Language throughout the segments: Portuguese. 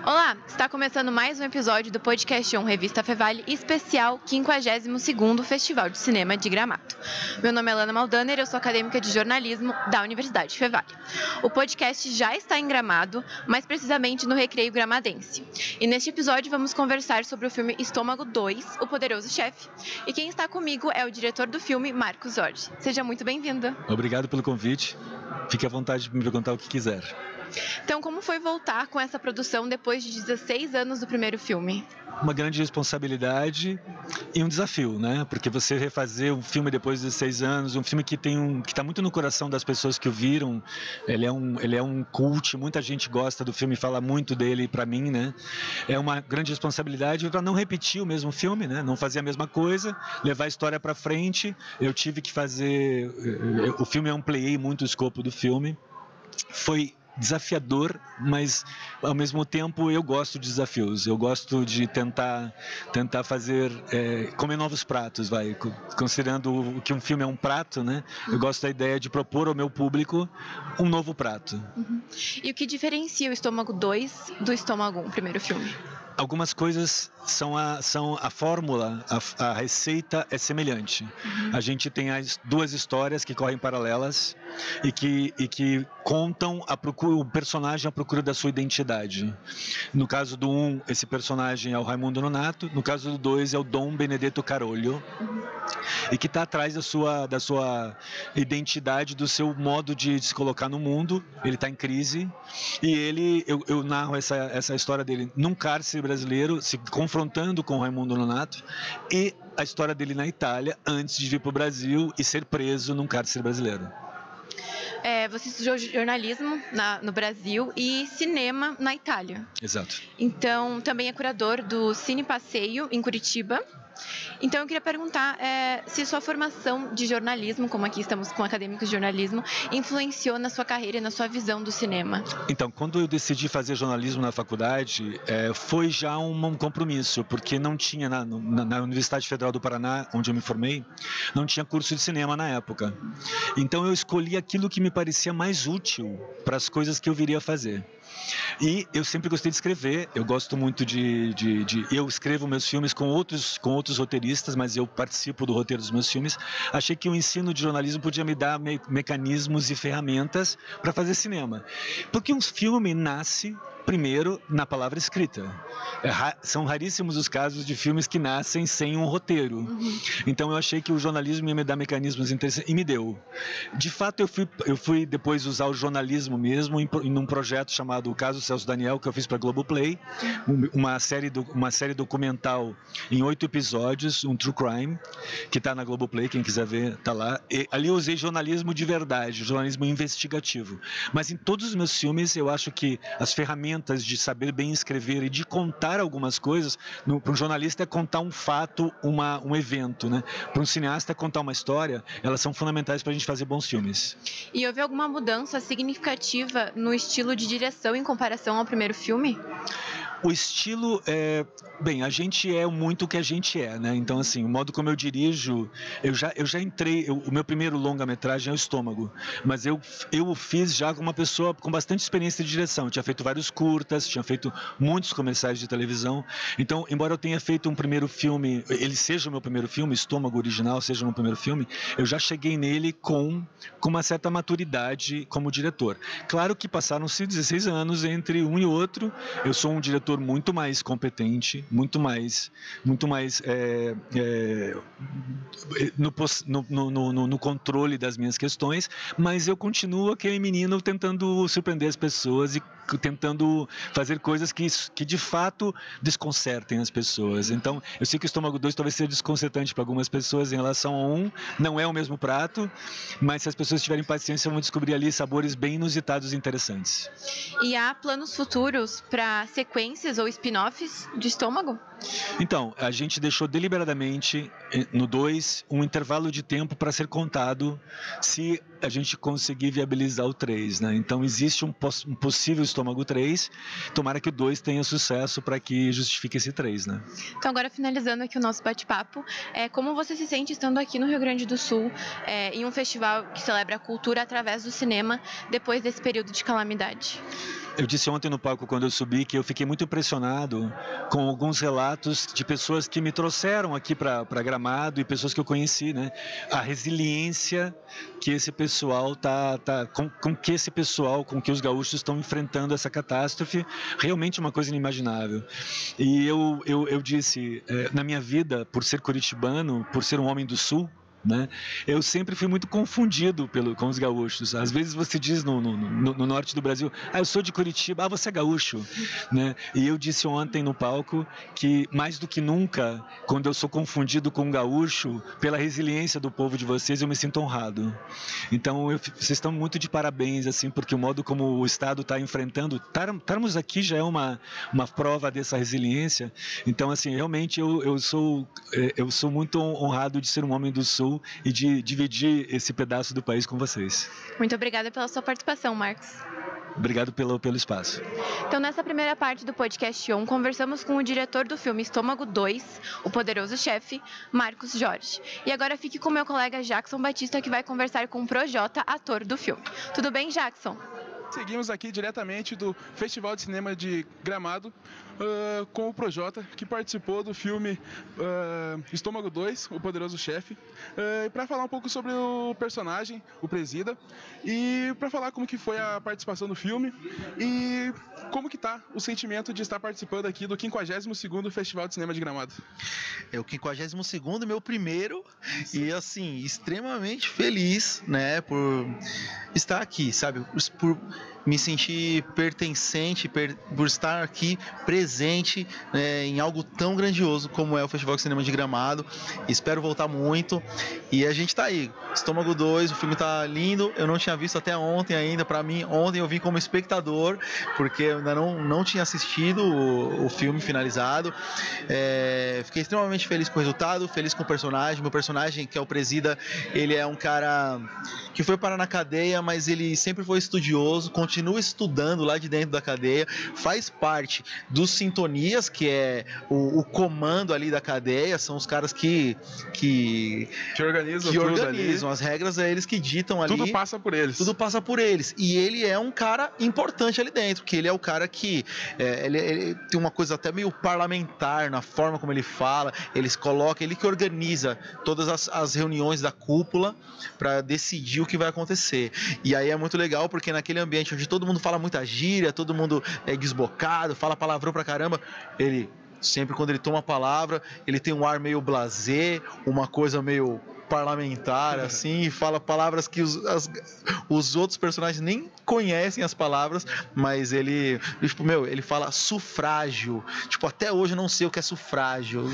Olá, está começando mais um episódio do podcast On Revista Fevale especial 52º Festival de Cinema de Gramado. Meu nome é Lana Maldaner, eu sou acadêmica de jornalismo da Universidade Fevale. O podcast já está em Gramado, mais precisamente no Recreio Gramadense. E neste episódio vamos conversar sobre o filme Estômago 2, O Poderoso Chefe. E quem está comigo é o diretor do filme, Marcos Jorge. Seja muito bem-vindo. Obrigado pelo convite. Fique à vontade de me perguntar o que quiser. Então, como foi voltar com essa produção depois de 16 anos do primeiro filme? Uma grande responsabilidade e um desafio, né? Porque você refazer um filme depois de 16 anos, um filme que está muito no coração das pessoas que o viram, ele é um cult, muita gente gosta do filme, fala muito dele para mim, né? É uma grande responsabilidade para não repetir o mesmo filme, né? Não fazer a mesma coisa, levar a história para frente. Eu tive que fazer, o filme eu ampliei muito o escopo do filme. Foi desafiador, mas ao mesmo tempo eu gosto de desafios. Eu gosto de tentar fazer, comer novos pratos, considerando que um filme é um prato, né? Eu gosto da ideia de propor ao meu público um novo prato. Uhum. E o que diferencia o Estômago 2 do Estômago 1, o primeiro filme? Algumas coisas são a fórmula, a receita é semelhante. Uhum. A gente tem as duas histórias que correm paralelas e que contam o personagem à procura da sua identidade. No caso do 1, esse personagem é o Raimundo Nonato. No caso do 2, é o Dom Benedetto Carolho. Uhum. E que está atrás da sua identidade, do seu modo de se colocar no mundo. Ele está em crise e eu narro essa história dele num cárcere brasileiro, se confrontando com o Raimundo Nonato, e a história dele na Itália antes de vir para o Brasil e ser preso num cárcere brasileiro. Você estudou jornalismo no Brasil e cinema na Itália. Exato. Então, também é curador do Cine Passeio, em Curitiba. Então, eu queria perguntar se sua formação de jornalismo, como aqui estamos com acadêmicos de jornalismo, influenciou na sua carreira e na sua visão do cinema. Então, quando eu decidi fazer jornalismo na faculdade, foi já um compromisso, porque não tinha, na Universidade Federal do Paraná, onde eu me formei, não tinha curso de cinema na época. Então, eu escolhi aquilo que me parecia mais útil para as coisas que eu viria a fazer. E eu sempre gostei de escrever, eu gosto muito eu escrevo meus filmes com outros roteiristas, mas eu participo do roteiro dos meus filmes. Achei que o ensino de jornalismo podia me dar mecanismos e ferramentas para fazer cinema. Porque um filme nasce primeiro na palavra escrita. São raríssimos os casos de filmes que nascem sem um roteiro. Uhum. Então eu achei que o jornalismo ia me dar mecanismos interessantes e me deu. De fato, eu fui depois usar o jornalismo mesmo em um projeto chamado O Caso Celso Daniel, que eu fiz para a Globoplay, uma série documental em 8 episódios, um true crime, que está na Globoplay, quem quiser ver, está lá. E ali eu usei jornalismo de verdade, jornalismo investigativo. Mas em todos os meus filmes, eu acho que as ferramentas de saber bem escrever e de contar algumas coisas, para um jornalista é contar um fato, um evento, né? Para um cineasta é contar uma história, elas são fundamentais para a gente fazer bons filmes. E houve alguma mudança significativa no estilo de direção em comparação ao primeiro filme? O estilo bem, a gente é muito o que a gente é, né? Então, assim, o modo como eu dirijo, eu já entrei, o meu primeiro longa-metragem é O Estômago, mas eu o fiz já com uma pessoa com bastante experiência de direção. Eu tinha feito vários curtas, tinha feito muitos comerciais de televisão. Então, embora eu tenha feito um primeiro filme, ele seja o meu primeiro filme, Estômago original seja o meu primeiro filme, eu já cheguei nele com uma certa maturidade como diretor. Claro que passaram-se 16 anos entre um e outro. Eu sou um diretor muito mais competente, muito mais no controle das minhas questões, mas eu continuo aquele menino tentando surpreender as pessoas e tentando fazer coisas que de fato desconcertem as pessoas. Então, eu sei que o Estômago 2 talvez seja desconcertante para algumas pessoas em relação a 1, não é o mesmo prato, mas se as pessoas tiverem paciência vão descobrir ali sabores bem inusitados e interessantes. E há planos futuros para sequências ou spin-offs de Estômago? Então, a gente deixou deliberadamente no 2 um intervalo de tempo para ser contado se a gente conseguir viabilizar o 3, né? Então existe um possível Estômago 3, tomara que o 2 tenha sucesso para que justifique esse 3, né? Então agora finalizando aqui o nosso bate-papo, como você se sente estando aqui no Rio Grande do Sul, em um festival que celebra a cultura através do cinema, depois desse período de calamidade? Eu disse ontem no palco, quando eu subi, que eu fiquei muito impressionado com alguns relatos de pessoas que me trouxeram aqui para Gramado e pessoas que eu conheci, né? A resiliência que esse pessoal com que os gaúchos estão enfrentando essa catástrofe, realmente uma coisa inimaginável. E eu disse, na minha vida, por ser curitibano, por ser um homem do Sul, né? Eu sempre fui muito confundido com os gaúchos. Às vezes você diz no norte do Brasil, eu sou de Curitiba, você é gaúcho, né? E eu disse ontem no palco que mais do que nunca, quando eu sou confundido com um gaúcho, pela resiliência do povo de vocês, eu me sinto honrado. Então vocês estão muito de parabéns, assim, porque o modo como o Estado está enfrentando, estarmos aqui já é uma prova dessa resiliência. Então, assim, realmente eu sou muito honrado de ser um homem do Sul e de dividir esse pedaço do país com vocês. Muito obrigada pela sua participação, Marcos. Obrigado pelo espaço. Então, nessa primeira parte do podcast ON, conversamos com o diretor do filme Estômago 2, O Poderoso Chefe, Marcos Jorge. E agora fique com meu colega Jackson Batista, que vai conversar com o Projota, ator do filme. Tudo bem, Jackson? Seguimos aqui diretamente do Festival de Cinema de Gramado com o Projota, que participou do filme Estômago 2, O Poderoso Chefe, para falar um pouco sobre o personagem, o Presida, e para falar como que foi a participação do filme e como que tá o sentimento de estar participando aqui do 52º Festival de Cinema de Gramado. É o 52º, meu primeiro, e assim, extremamente feliz, né, por estar aqui, sabe, por me sentir pertencente, por estar aqui presente em algo tão grandioso como é o Festival de Cinema de Gramado. Espero voltar muito. E a gente tá aí, Estômago 2, o filme tá lindo. Eu não tinha visto até ontem ainda. Para mim, ontem eu vim como espectador, porque eu ainda não tinha assistido o filme finalizado. Fiquei extremamente feliz com o resultado, feliz com o personagem. Meu personagem, que é o Presida, ele é um cara que foi parar na cadeia, mas ele sempre foi estudioso, continua estudando lá de dentro da cadeia, faz parte dos Sintonias, que é o comando ali da cadeia, são os caras que organizam as regras, é eles que ditam ali. Tudo passa por eles. Tudo passa por eles. E ele é um cara importante ali dentro, porque ele é o cara que ele tem uma coisa até meio parlamentar na forma como ele fala, ele que organiza todas as reuniões da cúpula para decidir o que vai acontecer. E aí é muito legal, porque naquele ambiente onde todo mundo fala muita gíria, todo mundo é desbocado, fala palavrão pra caramba, ele sempre, quando ele toma a palavra, ele tem um ar meio blasé, uma coisa meio parlamentar, assim, e fala palavras que os outros personagens nem conhecem as palavras, mas ele fala sufrágio. Tipo, até hoje eu não sei o que é sufrágio,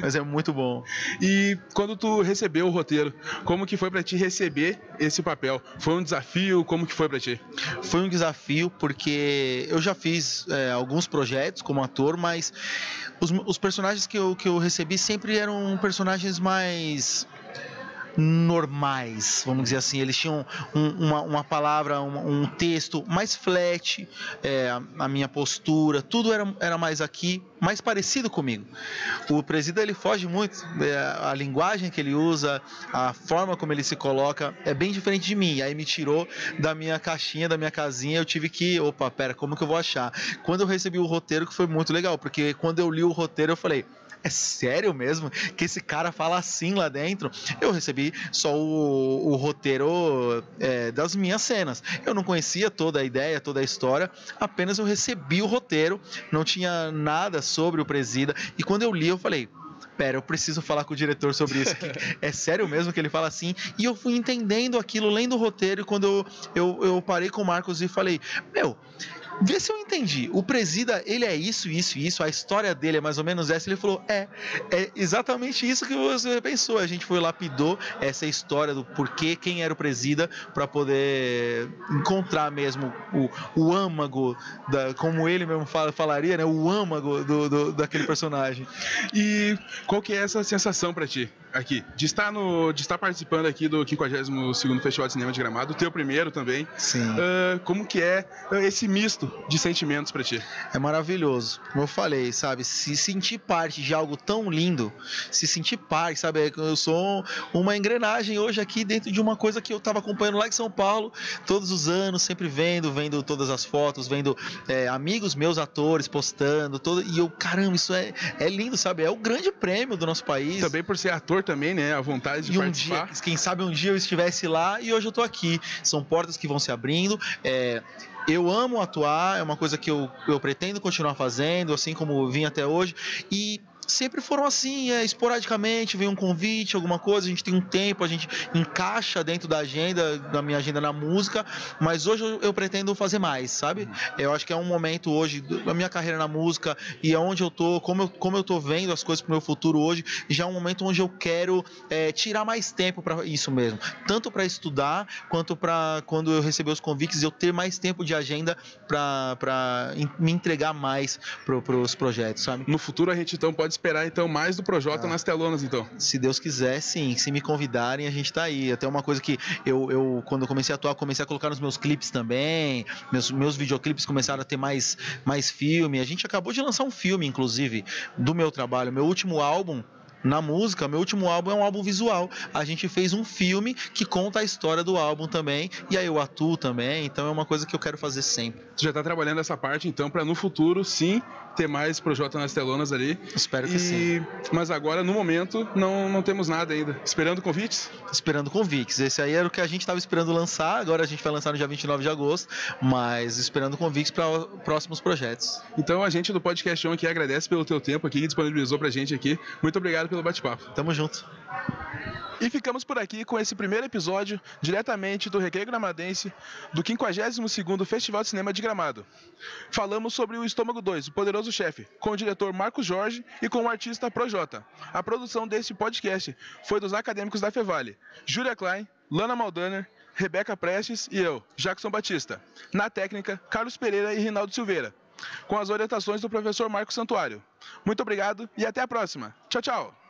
mas é muito bom. E quando tu recebeu o roteiro, como que foi pra ti receber esse papel? Foi um desafio? Como que foi pra ti? Foi um desafio, porque eu já fiz alguns projetos como ator, mas os personagens que eu recebi sempre eram personagens mais normais, vamos dizer assim. Eles tinham uma palavra, um texto mais flat, a minha postura, tudo era mais aqui, mais parecido comigo. O Presida, ele foge muito, a linguagem que ele usa, a forma como ele se coloca é bem diferente de mim. Aí me tirou da minha caixinha, da minha casinha, eu tive que, como que eu vou achar? Quando eu recebi o roteiro, que foi muito legal, porque quando eu li o roteiro eu falei, é sério mesmo que esse cara fala assim lá dentro? Eu recebi só o roteiro das minhas cenas. Eu não conhecia toda a ideia, toda a história, apenas eu recebi o roteiro, não tinha nada sobre o Presida. E quando eu li, eu falei, eu preciso falar com o diretor sobre isso. É sério mesmo que ele fala assim? E eu fui entendendo aquilo, lendo o roteiro, e quando eu parei com o Marcos e falei, vê se eu entendi. O Presida, ele é isso, a história dele é mais ou menos essa. Ele falou, é exatamente isso que você pensou. A gente foi lapidou essa história do porquê, quem era o Presida, para poder encontrar mesmo o âmago, como ele mesmo falaria, né? O âmago daquele personagem. E qual que é essa sensação para ti aqui? De estar participando aqui do 52º Festival de Cinema de Gramado, o teu primeiro também. Sim. Como que é esse misto misto de sentimentos para ti? É maravilhoso. Como eu falei, sabe? Se sentir parte de algo tão lindo, se sentir parte, sabe? Eu sou uma engrenagem hoje aqui dentro de uma coisa que eu estava acompanhando lá em São Paulo, todos os anos, sempre vendo todas as fotos, vendo amigos meus atores postando, e eu, caramba, isso é lindo, sabe? É o grande prêmio do nosso país. Também por ser ator também, né? A vontade de participar. Dia, quem sabe um dia eu estivesse lá e hoje eu tô aqui. São portas que vão se abrindo. Eu amo atuar, é uma coisa que eu pretendo continuar fazendo, assim como eu vim até hoje. E sempre foram assim, esporadicamente, vem um convite, alguma coisa, a gente tem um tempo, a gente encaixa dentro da agenda, da minha agenda na música, mas hoje eu pretendo fazer mais, sabe? Eu acho que é um momento hoje da minha carreira na música e aonde eu tô, como eu tô vendo as coisas pro meu futuro hoje, já é um momento onde eu quero tirar mais tempo para isso mesmo, tanto para estudar, quanto para quando eu receber os convites, eu ter mais tempo de agenda para me entregar mais pros projetos, sabe? No futuro a gente então pode esperar então mais do Projota nas telonas, então. Se Deus quiser, sim. Se me convidarem, a gente tá aí. Até uma coisa que eu quando eu comecei a atuar, comecei a colocar nos meus clipes também. Meus videoclipes começaram a ter mais filme. A gente acabou de lançar um filme, inclusive, do meu trabalho. Meu último álbum na música, meu último álbum é um álbum visual. A gente fez um filme que conta a história do álbum também, e aí eu atuo também, então é uma coisa que eu quero fazer sempre. Tu já tá trabalhando essa parte, então, para no futuro, sim, ter mais Projota nas telonas ali. Espero que sim. Mas agora, no momento, não temos nada ainda. Esperando convites? Esperando convites. Esse aí era o que a gente estava esperando lançar, agora a gente vai lançar no dia 29 de agosto, mas esperando convites para próximos projetos. Então a gente do Podcast On aqui agradece pelo teu tempo aqui, que disponibilizou pra gente aqui. Muito obrigado pelo bate-papo. Tamo junto. E ficamos por aqui com esse primeiro episódio, diretamente do Recreio Gramadense, do 52º Festival de Cinema de Gramado. Falamos sobre o Estômago 2, o Poderoso Chefe, com o diretor Marcos Jorge e com o artista Projota. A produção deste podcast foi dos acadêmicos da Fevale, Júlia Klein, Lana Maldaner, Rebeca Prestes e eu, Jackson Batista. Na técnica, Carlos Pereira e Rinaldo Silveira, com as orientações do professor Marcos Santuário. Muito obrigado e até a próxima. Tchau, tchau!